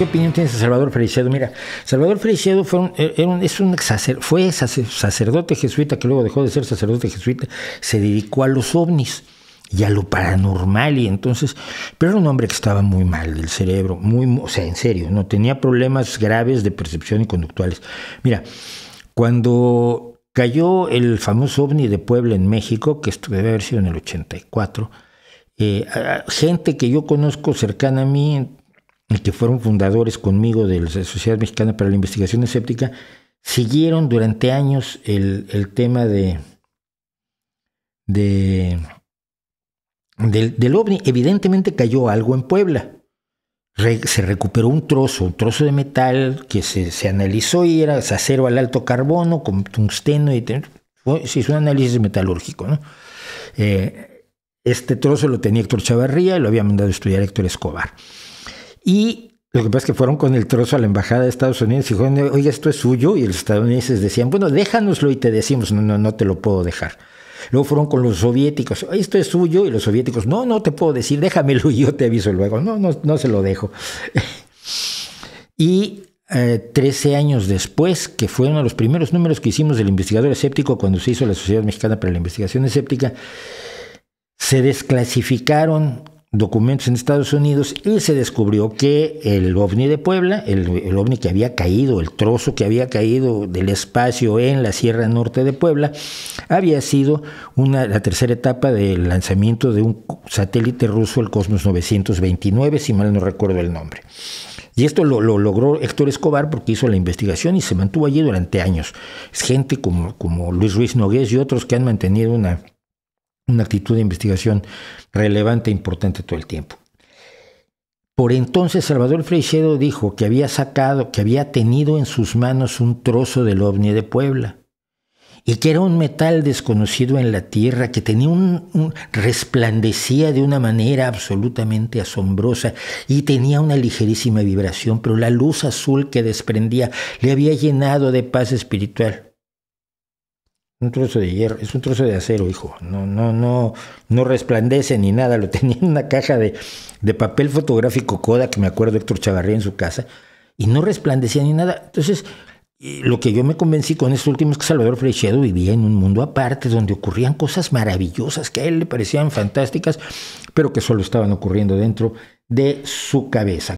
¿Qué opinión tienes de Salvador Freixedo? Mira, Salvador Freixedo fue sacerdote jesuita que luego dejó de ser sacerdote jesuita, se dedicó a los ovnis y a lo paranormal, y entonces, pero era un hombre que estaba muy mal del cerebro, o sea, en serio, no tenía problemas graves de percepción y conductuales. Mira, cuando cayó el famoso ovni de Puebla en México, que esto debe haber sido en el 84, gente que yo conozco cercana a mí, que fueron fundadores conmigo de la Sociedad Mexicana para la Investigación Escéptica, siguieron durante años el tema del ovni. Evidentemente cayó algo en Puebla. Se recuperó un trozo de metal que se analizó y era acero al alto carbono con tungsteno, y se hizo un análisis metalúrgico, ¿no? Este trozo lo tenía Héctor Chavarría y lo había mandado a estudiar Héctor Escobar. Y lo que pasa es que fueron con el trozo a la embajada de Estados Unidos y dijeron, oiga, esto es suyo, y los estadounidenses decían, bueno, déjanoslo y te decimos, no te lo puedo dejar. Luego fueron con los soviéticos, esto es suyo, y los soviéticos, no te puedo decir, déjamelo y yo te aviso luego. No se lo dejo. Y 13 años después, que fue uno de los primeros números que hicimos del Investigador Escéptico cuando se hizo la Sociedad Mexicana para la Investigación Escéptica, se desclasificaron documentos en Estados Unidos y se descubrió que el ovni de Puebla, el ovni que había caído, el trozo que había caído del espacio en la Sierra Norte de Puebla, había sido la tercera etapa del lanzamiento de un satélite ruso, el Cosmos 929, si mal no recuerdo el nombre. Y esto lo logró Héctor Escobar porque hizo la investigación y se mantuvo allí durante años. Es gente como Luis Ruiz Nogués y otros que han mantenido una actitud de investigación relevante e importante todo el tiempo. Por entonces Salvador Freixedo dijo que había tenido en sus manos un trozo del ovni de Puebla y que era un metal desconocido en la tierra, que tenía resplandecía de una manera absolutamente asombrosa y tenía una ligerísima vibración, pero la luz azul que desprendía le había llenado de paz espiritual. Un trozo de hierro, es un trozo de acero, hijo. No resplandece ni nada. Lo tenía en una caja de papel fotográfico Kodak, que me acuerdo Héctor Chavarría en su casa, y no resplandecía ni nada. Entonces, lo que yo me convencí con esto último es que Salvador Freixedo vivía en un mundo aparte, donde ocurrían cosas maravillosas que a él le parecían fantásticas, pero que solo estaban ocurriendo dentro de su cabeza.